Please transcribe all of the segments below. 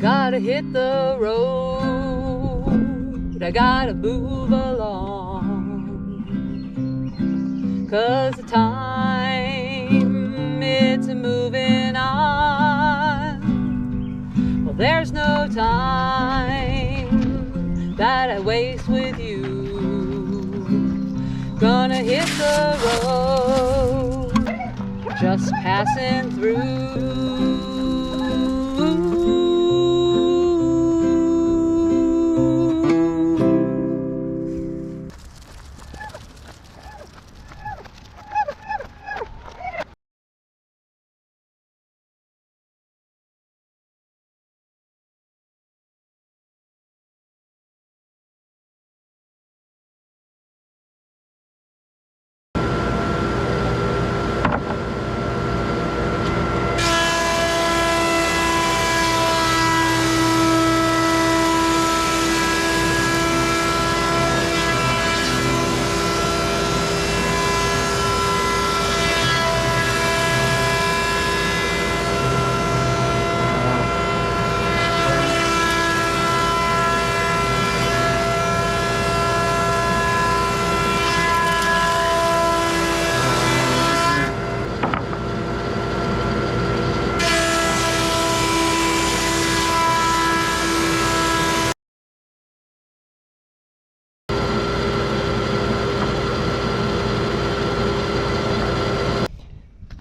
Gotta hit the road, I gotta move along, 'cause the time it's moving on. Well, there's no time that I waste with you. Gonna hit the road, just passing through.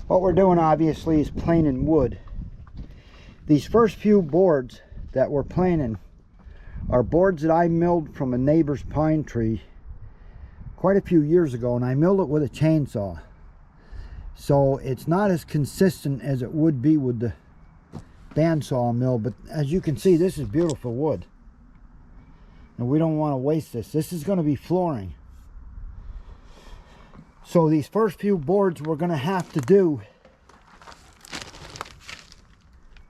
What we're doing obviously is planing wood. These first few boards that we're planing are boards that I milled from a neighbor's pine tree quite a few years ago, and I milled it with a chainsaw. So it's not as consistent as it would be with the bandsaw mill, but as you can see, this is beautiful wood. And we don't want to waste this. This is going to be flooring. So these first few boards we're going to have to do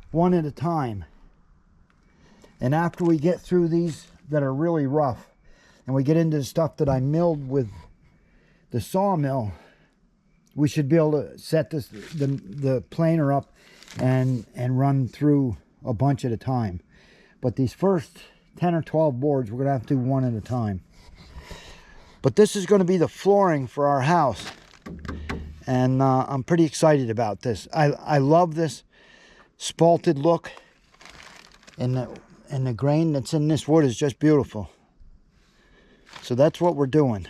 one at a time. And after we get through these that are really rough and we get into the stuff that I milled with the sawmill, we should be able to set the planer up and run through a bunch at a time. But these first 10 or 12 boards we're going to have to do one at a time. But this is going to be the flooring for our house, and I'm pretty excited about this. I love this spalted look, and the grain that's in this wood is just beautiful. So that's what we're doing.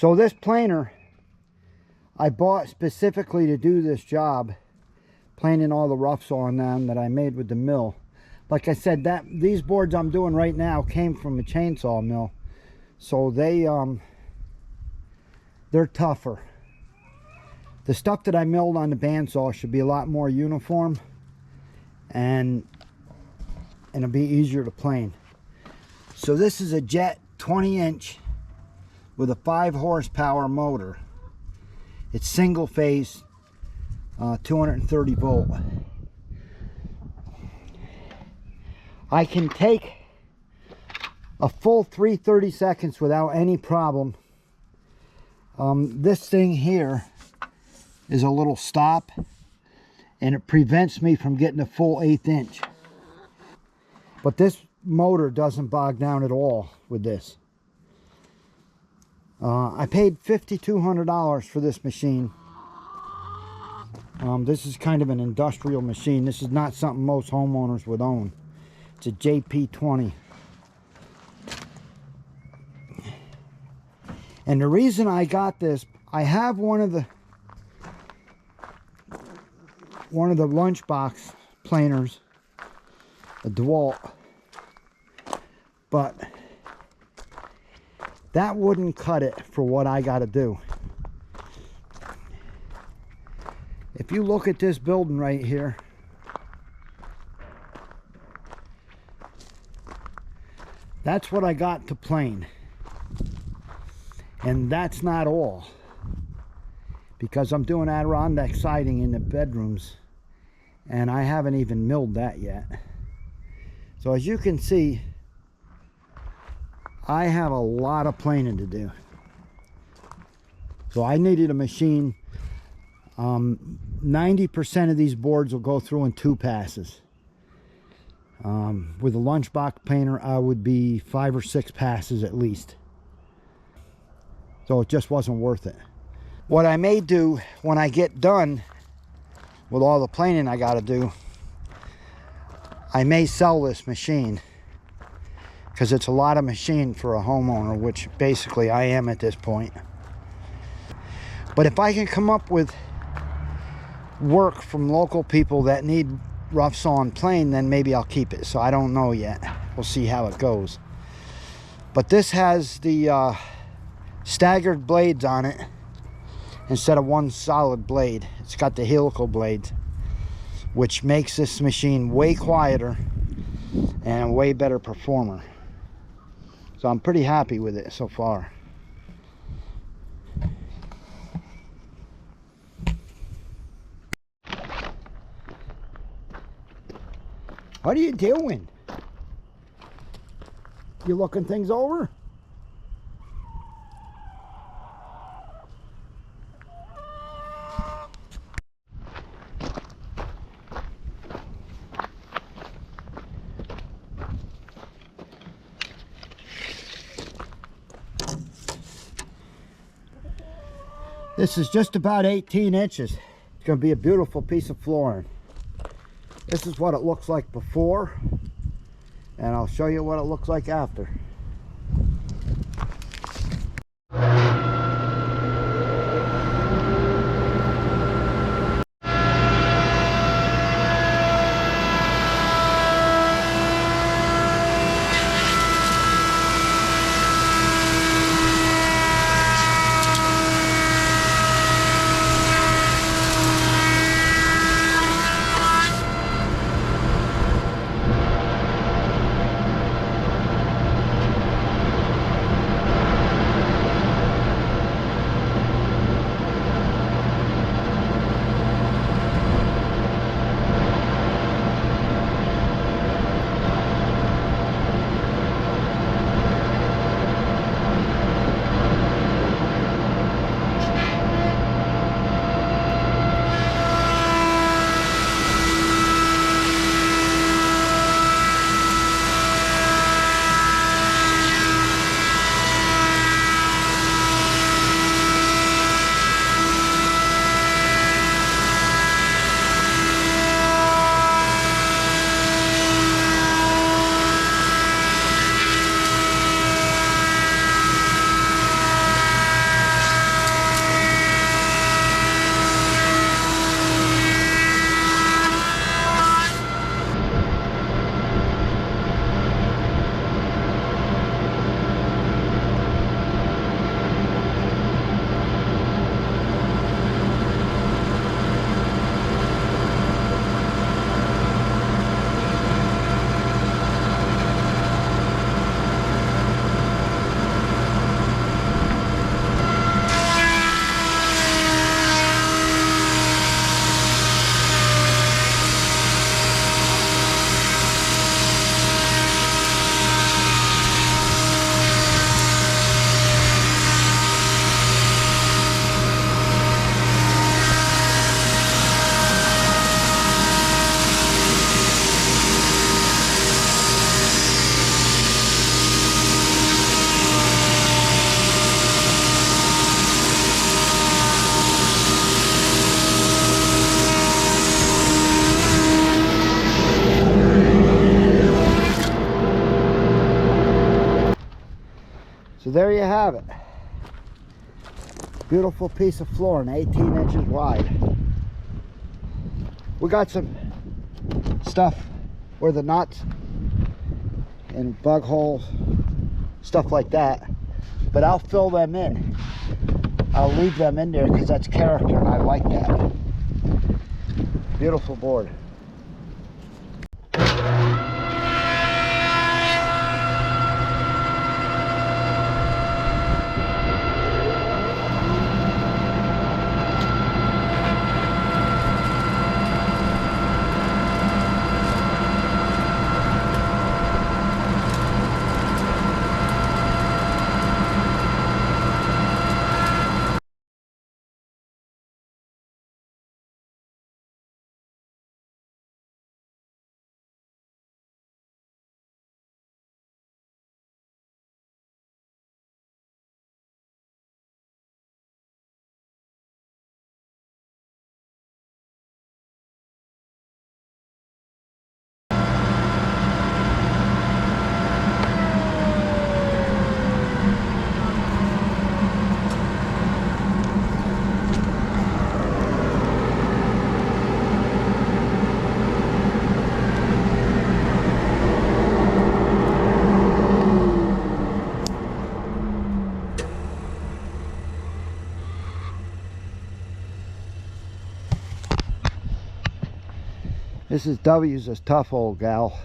So this planer I bought specifically to do this job, planing all the roughs on them that I made with the mill. Like I said, these boards I'm doing right now came from a chainsaw mill, so they're tougher. The stuff that I milled on the bandsaw should be a lot more uniform, and it'll be easier to plane. So this is a Jet 20-inch with a 5 horsepower motor. It's single phase, 230 volt. I can take a full 330 seconds without any problem. This thing here is a little stop, and it prevents me from getting a full 1/8 inch. But this motor doesn't bog down at all with this. I paid $5,200 for this machine. This is kind of an industrial machine. This is not something most homeowners would own. It's a JP20. And the reason I got this, I have one of the lunchbox planers, a DeWalt, but that wouldn't cut it for what I got to do. If you look at this building right here, that's what I got to plane. And that's not all, because I'm doing Adirondack siding in the bedrooms, and I haven't even milled that yet. So as you can see, I have a lot of planing to do. So I needed a machine. 90% of these boards will go through in 2 passes. With a lunchbox planer, I would be 5 or 6 passes at least. So it just wasn't worth it. What I may do when I get done with all the planing I got to do, I may sell this machine, because it's a lot of machine for a homeowner, which basically I am at this point. But if I can come up with work from local people that need rough sawn plane, then maybe I'll keep it. So I don't know yet. We'll see how it goes. But this has the staggered blades on it instead of one solid blade. It's got the helical blades, which makes this machine way quieter and a way better performer. So I'm pretty happy with it so far. What are you doing? You looking things over? This is just about 18 inches. It's going to be a beautiful piece of flooring. This is what it looks like before, and I'll show you what it looks like after. there you have it. Beautiful piece of flooring, 18 inches wide. We got some stuff where the nuts and bug holes, stuff like that, but I'll fill them in. I'll leave them in there because that's character and I like that. Beautiful board. Mrs. W's a tough old gal.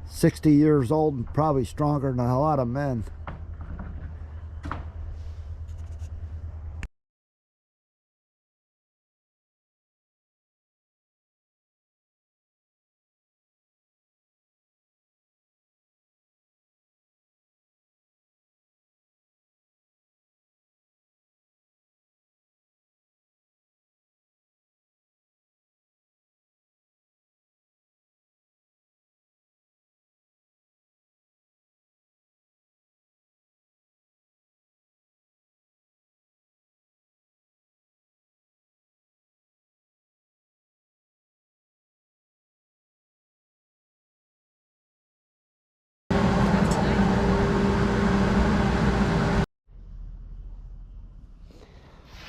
"60 years old and probably stronger than a lot of men."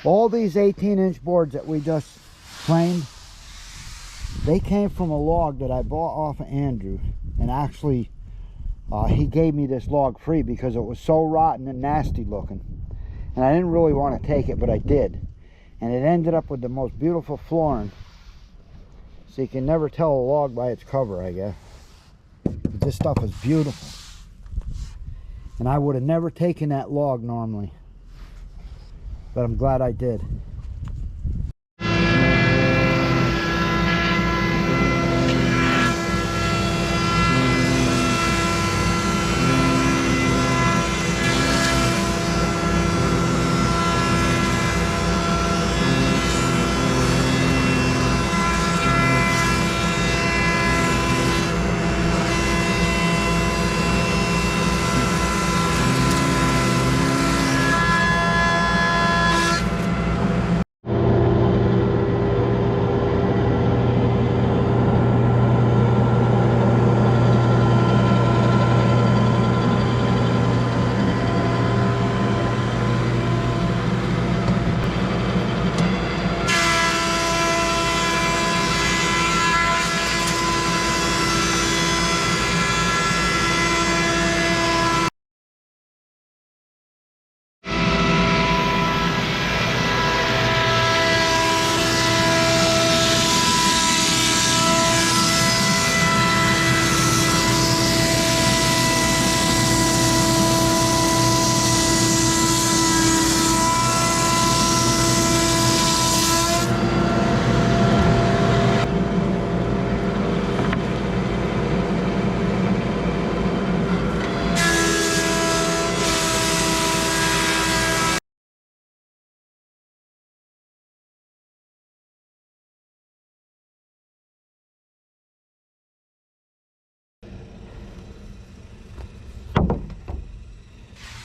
All these 18-inch boards that we just planed, they came from a log that I bought off of Andrew. And actually, he gave me this log free because it was so rotten and nasty looking. And I didn't really want to take it, but I did. And it ended up with the most beautiful flooring. So you can never tell a log by its cover, I guess. But this stuff is beautiful. And I would have never taken that log normally. But I'm glad I did.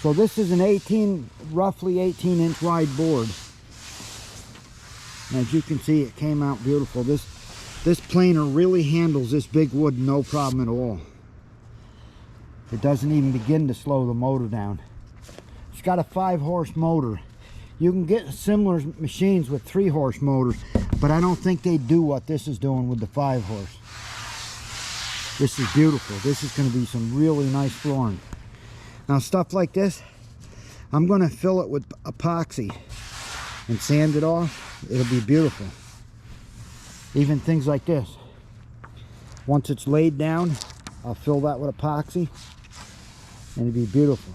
So this is an roughly 18-inch wide board. And as you can see, it came out beautiful. This planer really handles this big wood no problem at all. It doesn't even begin to slow the motor down. It's got a 5-horse motor. You can get similar machines with 3-horse motors, but I don't think they do what this is doing with the 5-horse. This is beautiful. This is going to be some really nice flooring. Now stuff like this, I'm going to fill it with epoxy and sand it off. It'll be beautiful. Even things like this. Once it's laid down, I'll fill that with epoxy and it'll be beautiful.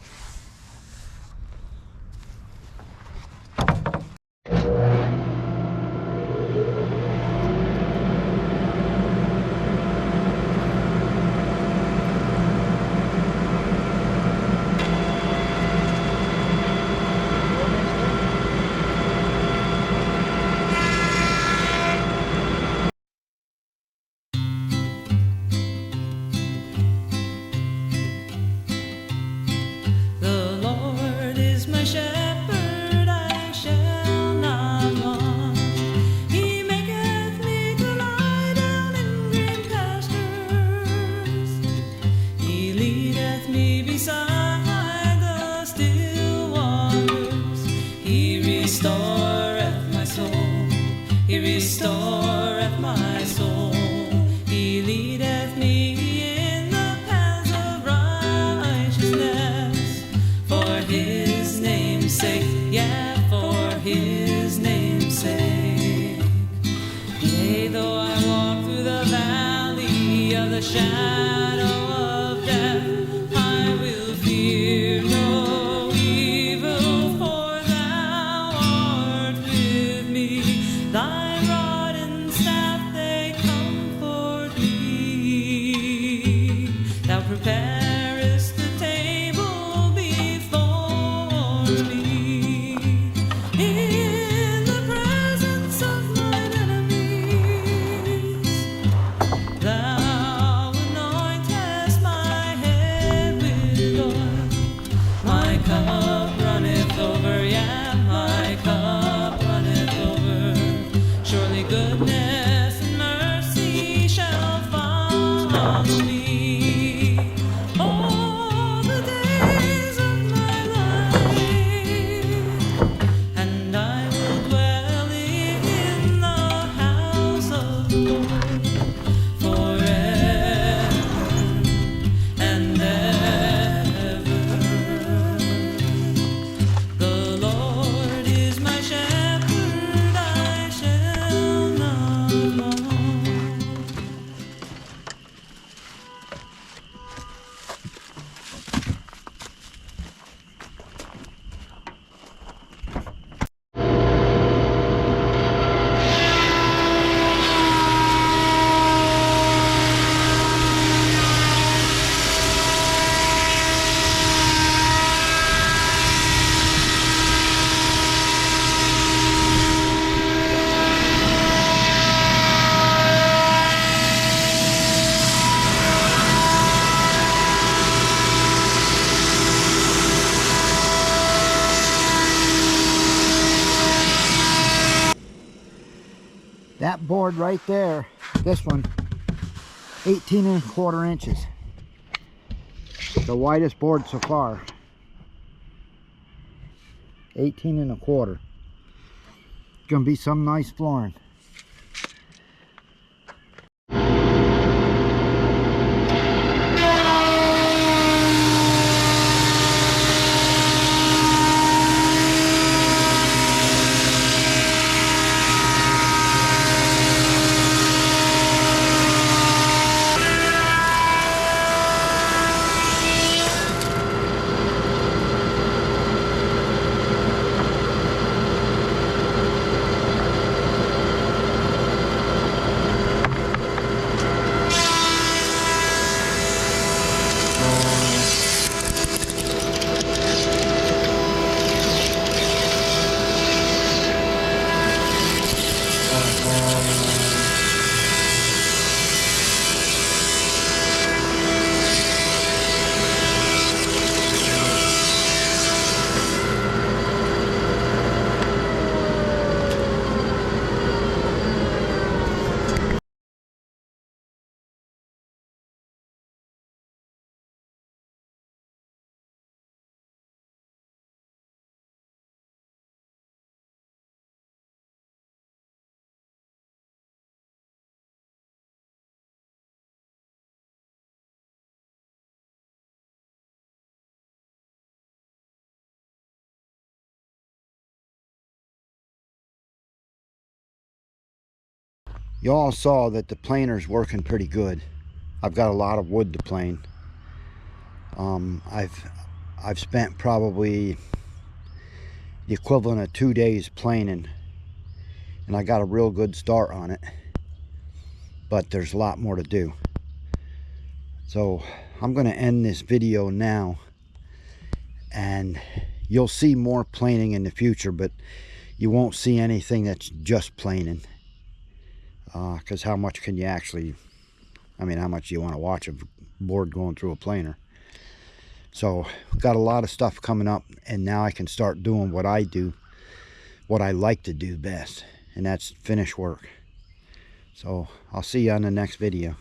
That board right there, this one, 18¼ inches. The widest board so far. 18¼ Gonna be some nice flooring. You all saw that the planer's working pretty good. I've got a lot of wood to plane. I've spent probably the equivalent of 2 days planing, and I got a real good start on it, but there's a lot more to do. So I'm going to end this video now, and you'll see more planing in the future, but you won't see anything that's just planing, because how much can you actually, I mean, how much do you want to watch a board going through a planer? So got a lot of stuff coming up, and now I can start doing what I do, what I like to do best, and that's finish work. So I'll see you on the next video.